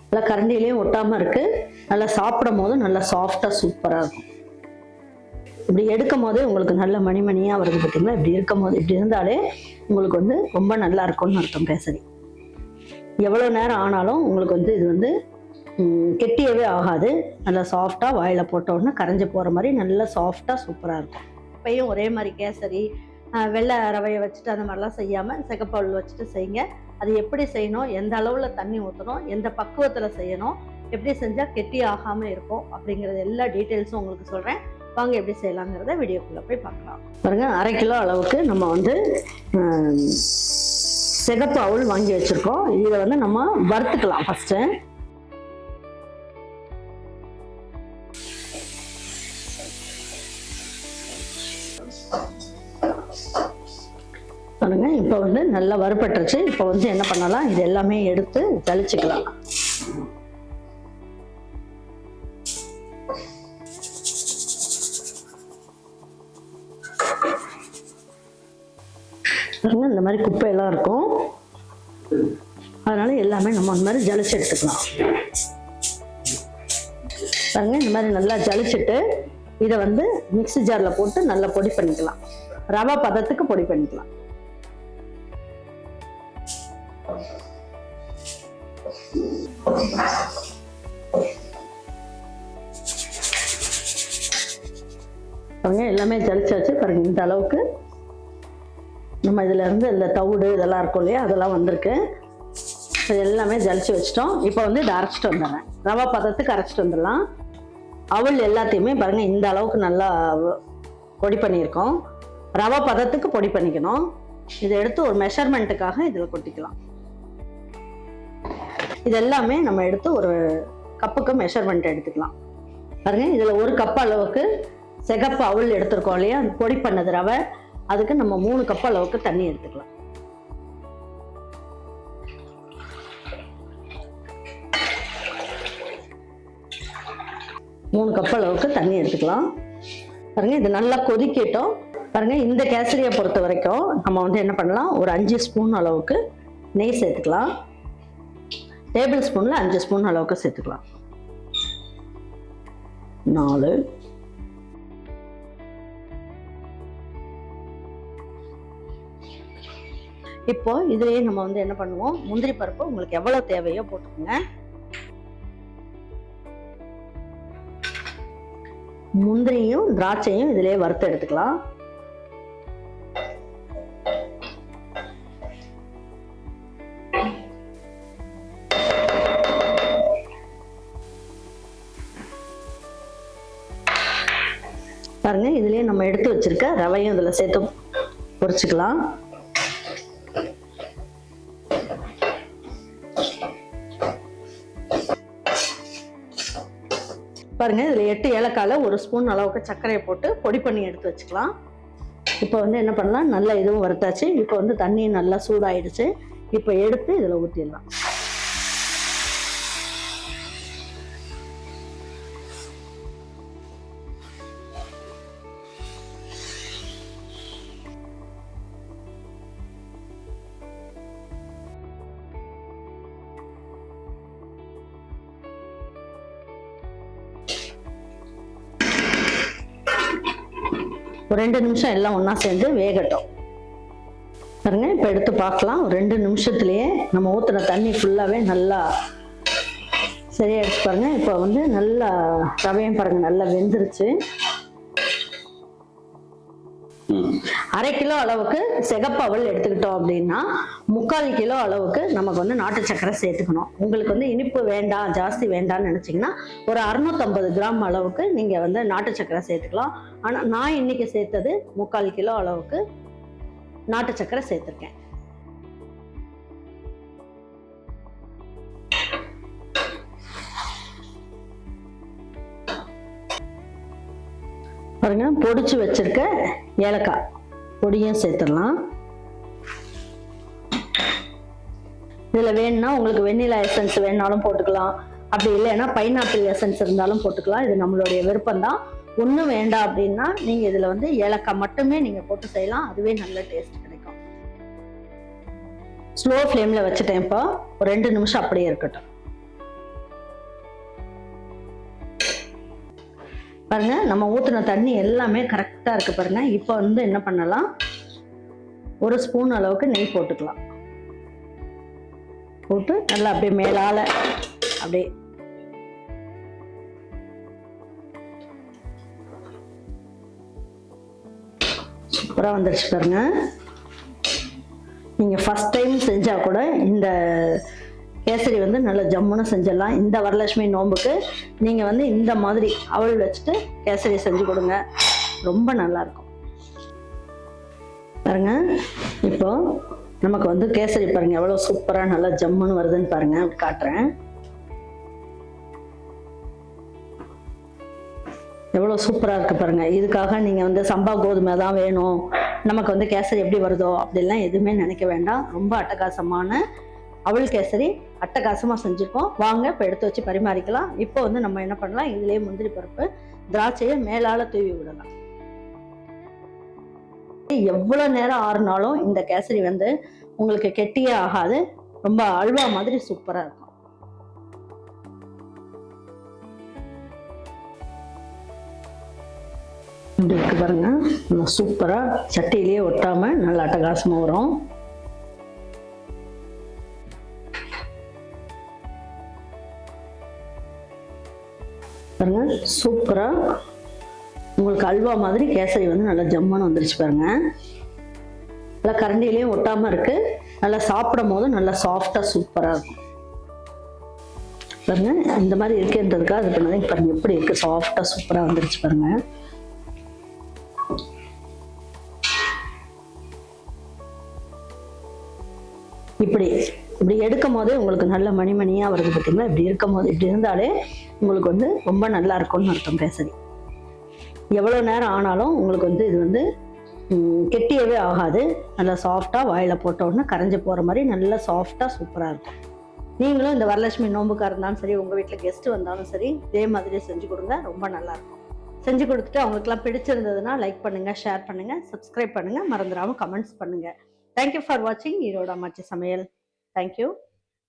நல்லா கரண்டிலையும் ஒட்டாமல் இருக்குது. நல்லா சாப்பிடும் போது நல்லா சாஃப்டாக சூப்பராக இருக்கும். இப்படி எடுக்கும் போதே உங்களுக்கு நல்ல மணிமணியாக வருது பார்த்தீங்களா? இப்படி இருக்கும் போது இப்படி இருந்தாலே உங்களுக்கு வந்து ரொம்ப நல்லா இருக்கும்னு அர்த்தம் கேசரி. எவ்வளோ நேரம் ஆனாலும் உங்களுக்கு வந்து இது வந்து கெட்டியவே ஆகாது. நல்லா சாஃப்டாக வாயில் போட்டோன்னா கரைஞ்சி போகிற மாதிரி நல்லா சாஃப்டாக சூப்பராக இருக்கும். இப்பயும் ஒரே மாதிரி கேசரி வெள்ளை ரவையை வச்சுட்டு அந்த மாதிரிலாம் செய்யாமல் சிகப்பவுல் வச்சுட்டு செய்யுங்க. அது எப்படி செய்யணும், எந்த அளவில் தண்ணி ஊற்றணும், எந்த பக்குவத்தில் செய்யணும், எப்படி செஞ்சால் கெட்டி ஆகாமல் இருக்கும் அப்படிங்கிறது எல்லா டீட்டெயில்ஸும் உங்களுக்கு சொல்கிறேன். வாங்க எப்படி செய்யலாங்கிறத வீடியோக்குள்ளே போய் பார்க்கலாம். பாருங்கள், 1/2 கிலோ அளவுக்கு நம்ம வந்து சிகப்பு அவுள் வாங்கி வச்சுருக்கோம். இதை வந்து நம்ம வறுத்துக்கலாம். ஃபஸ்ட்டு பாருங்க, இப்போ வந்து நல்லா வறுபட்டுருச்சு. இப்போ வந்து என்ன பண்ணலாம், இது எல்லாமே எடுத்து ஜலிச்சுக்கலாம். பாருங்க, இந்த மாதிரி குப்பையெல்லாம் இருக்கும், அதனால எல்லாமே நம்ம அந்த மாதிரி ஜலிச்சு எடுத்துக்கலாம். பாருங்க, இந்த மாதிரி நல்லா ஜலிச்சுட்டு இதை வந்து மிக்ஸி ஜார்ல போட்டு நல்லா பொடி பண்ணிக்கலாம். ரவை பதத்துக்கு பொடி பண்ணிக்கலாம். பாருங்க, எல்லாமே ஜலிச்சாச்சு. பாருங்க, இந்த அளவுக்கு நம்ம இதுல இருந்து இந்த தவிடு இதெல்லாம் இருக்கும் இல்லையா, அதெல்லாம் வந்திருக்கு. எல்லாமே ஜலிச்சு வச்சிட்டோம். இப்போ வந்து இதை அரைச்சிட்டு வந்துடுறேன். ரவை பதத்துக்கு அரைச்சிட்டு வந்துடலாம். அவள் எல்லாத்தையுமே பாருங்க இந்த அளவுக்கு நல்லா பொடி பண்ணியிருக்கோம். ரவை பதத்துக்கு பொடி பண்ணிக்கணும். இதை எடுத்து ஒரு மெஷர்மெண்ட்டுக்காக இதில் கொட்டிக்கலாம். இது எல்லாமே நம்ம எடுத்து ஒரு கப்புக்கு மெஷர்மெண்ட் எடுத்துக்கலாம். பாருங்க, இதில் 1 கப் அளவுக்கு சிகப்பு அவள் எடுத்துருக்கோம் இல்லையா, பொடி பண்ணது ரவை, அதுக்கு நம்ம 3 கப் அளவுக்கு தண்ணி எடுத்துக்கலாம். மூணு கப் அளவுக்கு தண்ணி எடுத்துக்கலாம். பாருங்க, இது நல்லா கொதிக்கட்டும். பாருங்க, இந்த கேசரியை பொறுத்த வரைக்கும் நம்ம வந்து என்ன பண்ணலாம், ஒரு 5 ஸ்பூன் அளவுக்கு நெய் சேர்த்துக்கலாம். டேபிள் ஸ்பூன்ல 5 ஸ்பூன் அளவுக்கு சேர்த்துக்கலாம். 4 இப்போ இதுலயே நம்ம வந்து என்ன பண்ணுவோம், முந்திரி பருப்பு உங்களுக்கு எவ்வளவு தேவையோ போட்டுக்கோங்க. முந்திரியும் திராட்சையும் இதுலயே வறுத்து எடுத்துக்கலாம். பாருங்க, இதுலயே நம்ம எடுத்து வச்சிருக்க ரவையும் இதுல சேர்த்து பொரிச்சுக்கலாம். பாருங்க, இதுல 8 ஏலக்காயில 1 ஸ்பூன் அளவுக்கு சர்க்கரையை போட்டு பொடி பண்ணி எடுத்து வச்சுக்கலாம். இப்போ வந்து என்ன பண்ணலாம், நல்லா இதுவும் வறுத்தாச்சு. இப்போ வந்து தண்ணி நல்லா சூடாயிடுச்சு. இப்போ எடுத்து இதுல ஊற்றிடலாம். ஒரு 2 நிமிஷம் எல்லாம் ஒன்றா சேர்ந்து வேகட்டும். பாருங்க, இப்போ எடுத்து பார்க்கலாம். ஒரு 2 நிமிஷத்துலேயே நம்ம ஊற்றுன தண்ணி ஃபுல்லாகவே நல்லா சரியாயிடுச்சு. பாருங்க, இப்போ வந்து நல்லா ரவையும் பாருங்க நல்லா வெந்துருச்சு. 1/2 கிலோ அளவுக்கு சிகப்பு அவல் எடுத்துக்கிட்டோம் அப்படின்னா 3/4 கிலோ அளவுக்கு நமக்கு வந்து நாட்டு சக்கரை சேர்த்துக்கணும். உங்களுக்கு வந்து இனிப்பு வேண்டாம், ஜாஸ்தி வேண்டாம்னு நினைச்சீங்கன்னா ஒரு 650 கிராம் அளவுக்கு நீங்க வந்து நாட்டு சக்கரை சேர்த்துக்கலாம். ஆனா நான் இன்னைக்கு சேர்த்தது 3/4 கிலோ அளவுக்கு நாட்டு சக்கரை சேர்த்திருக்கேன். பாருங்க, பொடிச்சு வச்சிருக்க ஏலக்காய் பொடியும் சேர்த்துடலாம். இதுல வேணும்னா உங்களுக்கு வெண்ணிலா எசன்ஸ் வேணாலும் போட்டுக்கலாம், அப்படி இல்லைன்னா பைனாப்பிள் எசன்ஸ் இருந்தாலும் போட்டுக்கலாம். இது நம்மளுடைய விருப்பம் தான். ஒன்றும் வேண்டாம் அப்படின்னா நீங்க இதுல வந்து ஏலக்காய் மட்டுமே நீங்க போட்டு செய்யலாம். அதுவே நல்ல டேஸ்ட் கிடைக்கும். ஸ்லோ ஃப்ளேம்ல வச்சுட்டேன். இப்போ ஒரு 2 நிமிஷம் அப்படியே இருக்கட்டும். பாருங்க, நம்ம ஊற்றின தண்ணி எல்லாமே கரெக்டாக இருக்கு பாருங்க. இப்போ வந்து என்ன பண்ணலாம், 1 ஸ்பூன் அளவுக்கு நெய் போட்டுக்கலாம். போட்டு நல்லா அப்படியே மேலால அப்படியே சூப்பராக வந்துருச்சு பாருங்க. நீங்கள் ஃபர்ஸ்ட் டைம் செஞ்சால் கூட இந்த கேசரி வந்து நல்லா ஜம்முன்னு செஞ்சிடலாம். இந்த வரலட்சுமி நோம்புக்கு நீங்கள் வந்து இந்த மாதிரி அவல் வச்சுட்டு கேசரி செஞ்சு கொடுங்க, ரொம்ப நல்லாயிருக்கும் பாருங்க. இப்போ நமக்கு வந்து கேசரி பாருங்க எவ்வளோ சூப்பராக நல்லா ஜம்முன்னு வருதுன்னு பாருங்க. அப்படி காட்டுறேன், எவ்வளோ சூப்பராக இருக்குது பாருங்க. இதுக்காக நீங்கள் வந்து சம்பா கோதுமை தான் வேணும், நமக்கு வந்து கேசரி எப்படி வருதோ அப்படிலாம் எதுவுமே நினைக்க வேண்டாம். ரொம்ப அட்டகாசமான அவல் கேசரி அட்டகாசமாக செஞ்சுருக்கோம். வாங்க இப்போ எடுத்து வச்சு பரிமாறிக்கலாம். இப்போ வந்து நம்ம என்ன பண்ணலாம், இதுலேயே முந்திரி பருப்பு திராட்சையை மேலால தூவி விடலாம். எவ்வளோ நேரம் ஆறுனாலும் இந்த கேசரி வந்து உங்களுக்கு கெட்டியே ஆகாது, ரொம்ப அல்வா மாதிரி சூப்பராக இருக்கும். இப்படி இருக்கு பாருங்க, நல்லா சூப்பராக சட்டியிலேயே ஒட்டாம நல்லா அட்டகாசமாக வரும். பாருங்க, சூப்பரா உங்களுக்கு அல்வா மாதிரி கேசரி வந்து நல்லா ஜம்முன்னு வந்துருச்சு பாருங்க. நல்லா கரண்டிலையும் ஒட்டாம இருக்கு, நல்லா சாப்பிடும் போது நல்லா சாஃப்டா சூப்பரா இருக்கும் பாருங்க. இந்த மாதிரி இருக்குன்றதுக்காக அது பண்ணாதீங்க பாருங்க, எப்படி இருக்கு சாஃப்டா சூப்பரா வந்துருச்சு பாருங்க. இப்படி இப்படி எடுக்கும் போதே உங்களுக்கு நல்ல மணிமணியாக வருது பார்த்தீங்களா. இப்படி இருக்கும் போது இப்படி இருந்தாலே உங்களுக்கு வந்து ரொம்ப நல்லா இருக்கும்னு அர்த்தம் கேசரி. எவ்வளோ நேரம் ஆனாலும் உங்களுக்கு வந்து இது வந்து கெட்டியவே ஆகாது, நல்லா சாஃப்டாக வாயில் போட்டோன்னா கரைஞ்சி போகிற மாதிரி நல்லா சாஃப்டாக சூப்பராக இருக்கும். நீங்களும் இந்த வரலட்சுமி நோம்புக்காக இருந்தாலும் சரி, உங்கள் வீட்டில் கெஸ்ட்டு வந்தாலும் சரி, இதே மாதிரியே செஞ்சு கொடுங்க, ரொம்ப நல்லாயிருக்கும். செஞ்சு கொடுத்துட்டு அவங்களுக்குலாம் பிடிச்சிருந்ததுன்னா லைக் பண்ணுங்கள், ஷேர் பண்ணுங்கள், சப்ஸ்கிரைப் பண்ணுங்கள், மறந்துடாமல் கமெண்ட்ஸ் பண்ணுங்கள். தேங்க்யூ ஃபார் வாட்சிங் ஈரோடு அம்மாச்சி சமையல். தேங்க்யூ.